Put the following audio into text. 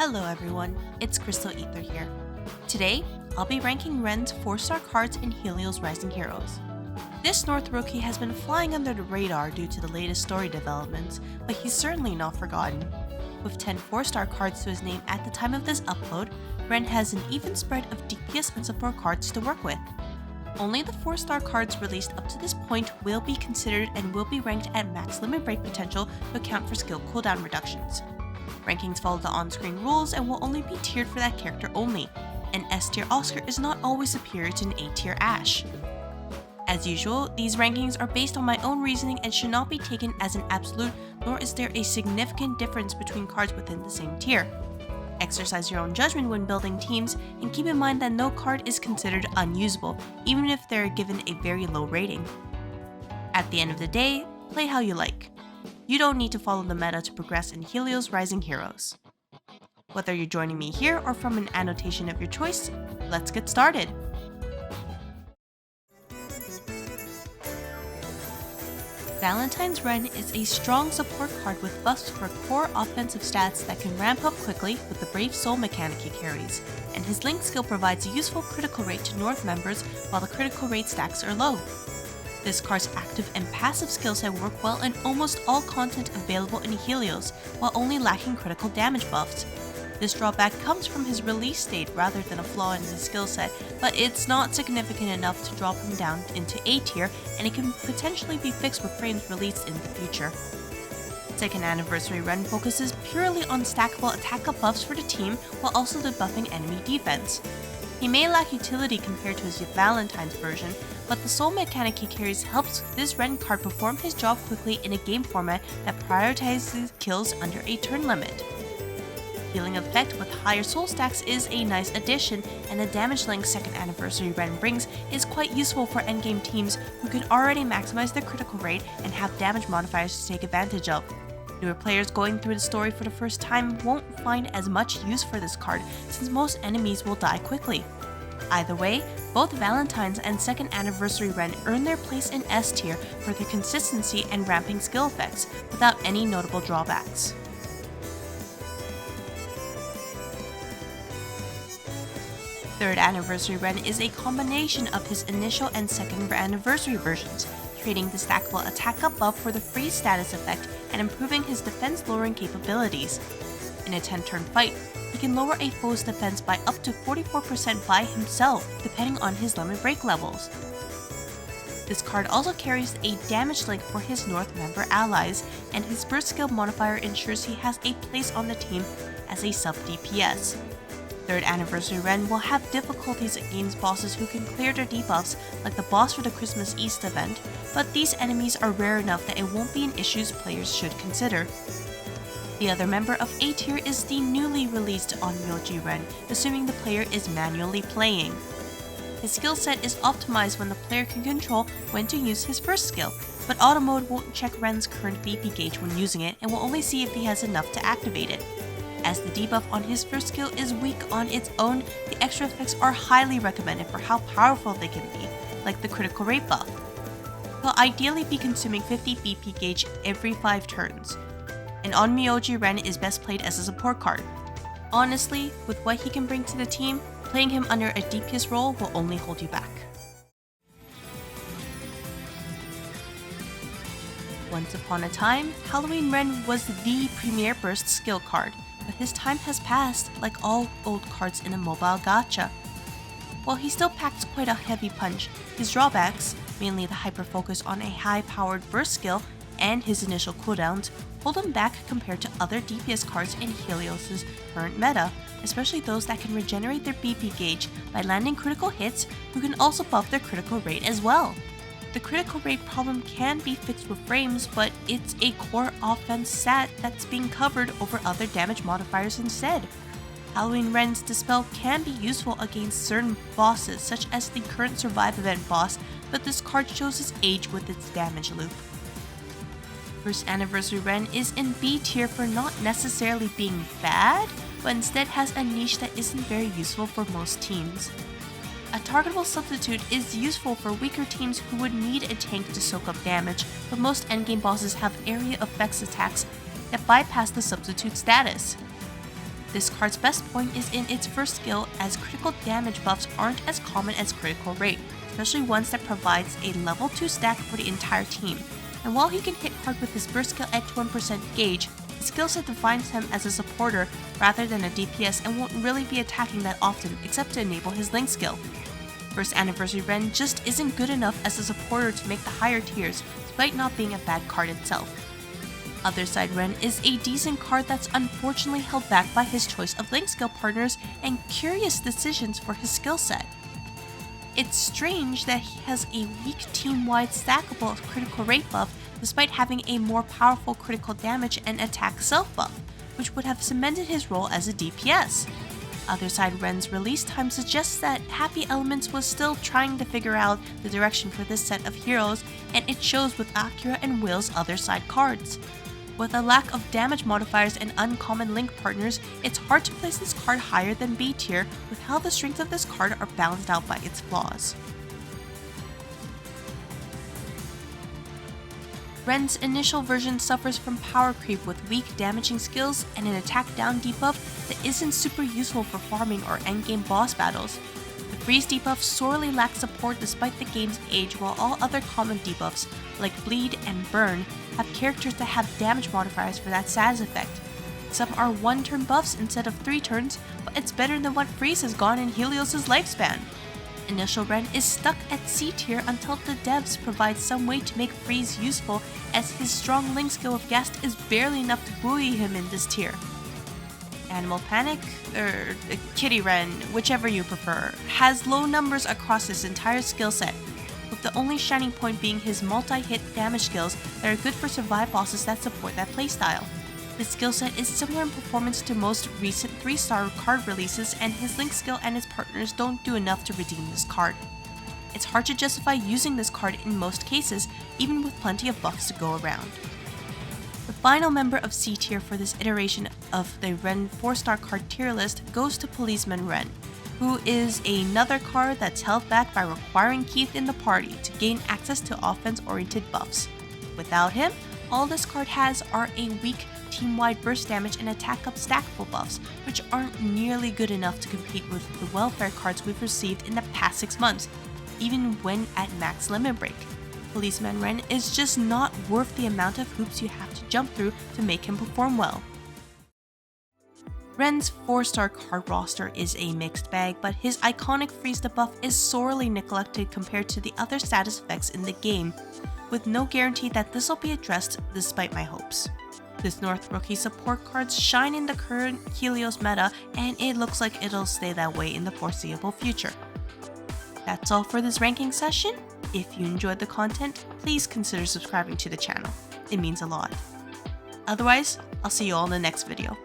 Hello everyone, it's Crystal Ether here. Today, I'll be ranking Ren's 4-star cards in Helios Rising Heroes. This North rookie has been flying under the radar due to the latest story developments, but he's certainly not forgotten. With 10 4-star cards to his name at the time of this upload, Ren has an even spread of DPS and support cards to work with. Only the 4-star cards released up to this point will be considered and will be ranked at max limit break potential to account for skill cooldown reductions. Rankings follow the on-screen rules and will only be tiered for that character only. An S-tier Oscar is not always superior to an A-tier Ashe. As usual, these rankings are based on my own reasoning and should not be taken as an absolute, nor is there a significant difference between cards within the same tier. Exercise your own judgment when building teams, and keep in mind that no card is considered unusable, even if they're given a very low rating. At the end of the day, play how you like. You don't need to follow the meta to progress in Helios Rising Heroes. Whether you're joining me here or from an annotation of your choice, let's get started! Valentine's Ren is a strong support card with buffs for core offensive stats that can ramp up quickly with the Brave Soul mechanic he carries, and his Link skill provides a useful critical rate to North members while the critical rate stacks are low. This card's active and passive skill set work well in almost all content available in Helios, while only lacking critical damage buffs. This drawback comes from his release date rather than a flaw in his skill set, but it's not significant enough to drop him down into A tier, and it can potentially be fixed with frames released in the future. Second Anniversary Ren focuses purely on stackable attack up buffs for the team while also debuffing enemy defense. He may lack utility compared to his Valentine's version, but the soul mechanic he carries helps this Ren card perform his job quickly in a game format that prioritizes kills under a turn limit. Healing effect with higher soul stacks is a nice addition, and the damage link Second Anniversary Ren brings is quite useful for endgame teams who can already maximize their critical rate and have damage modifiers to take advantage of. Newer players going through the story for the first time won't find as much use for this card since most enemies will die quickly. Either way, both Valentine's and Second Anniversary Ren earn their place in S tier for their consistency and ramping skill effects without any notable drawbacks. Third Anniversary Ren is a combination of his initial and second anniversary versions, trading the stackable attack up buff for the freeze status effect and improving his defense lowering capabilities. In a 10-turn fight, he can lower a foe's defense by up to 44% by himself, depending on his limit break levels. This card also carries a damage link for his North member allies, and his burst skill modifier ensures he has a place on the team as a sub-DPS. Third Anniversary Ren will have difficulties against bosses who can clear their debuffs, like the boss for the Christmas East event, but these enemies are rare enough that it won't be an issue players should consider. The other member of A tier is the newly released Onmyoji Ren, assuming the player is manually playing. His skill set is optimized when the player can control when to use his first skill, but auto mode won't check Ren's current BP gauge when using it and will only see if he has enough to activate it. As the debuff on his first skill is weak on its own, the extra effects are highly recommended for how powerful they can be, like the critical rate buff. He'll ideally be consuming 50 BP gauge every 5 turns. And Onmyoji Ren is best played as a support card. Honestly, with what he can bring to the team, playing him under a DPS role will only hold you back. Once upon a time, Halloween Ren was the premier burst skill card, but his time has passed like all old cards in a mobile gacha. While he still packs quite a heavy punch, his drawbacks, mainly the hyper-focus on a high-powered burst skill and his initial cooldowns, hold him back compared to other DPS cards in Helios' current meta, especially those that can regenerate their BP gauge by landing critical hits who can also buff their critical rate as well. The critical rate problem can be fixed with frames, but it's a core offense stat that's being covered over other damage modifiers instead. Halloween Ren's Dispel can be useful against certain bosses, such as the current Survive event boss, but this card shows its age with its damage loop. First Anniversary Ren is in B tier for not necessarily being bad, but instead has a niche that isn't very useful for most teams. A targetable substitute is useful for weaker teams who would need a tank to soak up damage, but most endgame bosses have area effects attacks that bypass the substitute status. This card's best point is in its first skill, as critical damage buffs aren't as common as critical rate, especially ones that provides a level 2 stack for the entire team. And while he can hit hard with his burst skill at 1% gauge, his skill set defines him as a supporter rather than a DPS and won't really be attacking that often except to enable his link skill. First Anniversary Ren just isn't good enough as a supporter to make the higher tiers, despite not being a bad card itself. Otherside Ren is a decent card that's unfortunately held back by his choice of link skill partners and curious decisions for his skill set. It's strange that he has a weak team-wide stackable critical rate buff despite having a more powerful critical damage and attack self buff, which would have cemented his role as a DPS. Otherside Ren's release time suggests that Happy Elements was still trying to figure out the direction for this set of heroes, and it shows with Akira and Will's Otherside cards. With a lack of damage modifiers and uncommon link partners, it's hard to place this card higher than B tier with how the strengths of this card are balanced out by its flaws. Ren's initial version suffers from power creep with weak damaging skills and an attack down debuff that isn't super useful for farming or endgame boss battles. The freeze debuff sorely lacks support despite the game's age, while all other common debuffs, like bleed and burn, have characters that have damage modifiers for that status effect. Some are 1-turn buffs instead of 3 turns, but it's better than what freeze has gone in Helios' lifespan. Initial Ren is stuck at C tier until the devs provide some way to make freeze useful, as his strong link skill with Ghast is barely enough to buoy him in this tier. Animal Panic, or Kitty Ren, whichever you prefer, has low numbers across his entire skill set, with the only shining point being his multi-hit damage skills that are good for survive bosses that support that playstyle. His skill set is similar in performance to most recent 3-star card releases, and his link skill and his partners don't do enough to redeem this card. It's hard to justify using this card in most cases, even with plenty of buffs to go around. The final member of C tier for this iteration of the Ren 4-star card tier list goes to Policeman Ren, who is another card that's held back by requiring Keith in the party to gain access to offense-oriented buffs. Without him, all this card has are a weak team-wide burst damage and attack up stackable buffs, which aren't nearly good enough to compete with the welfare cards we've received in the past 6 months, even when at max limit break. Policeman Ren is just not worth the amount of hoops you have to jump through to make him perform well. Ren's 4-star card roster is a mixed bag, but his iconic freeze debuff is sorely neglected compared to the other status effects in the game, with no guarantee that this will be addressed despite my hopes. This North rookie support cards shine in the current Helios meta, and it looks like it'll stay that way in the foreseeable future. That's all for this ranking session. If you enjoyed the content, please consider subscribing to the channel. It means a lot. Otherwise, I'll see you all in the next video.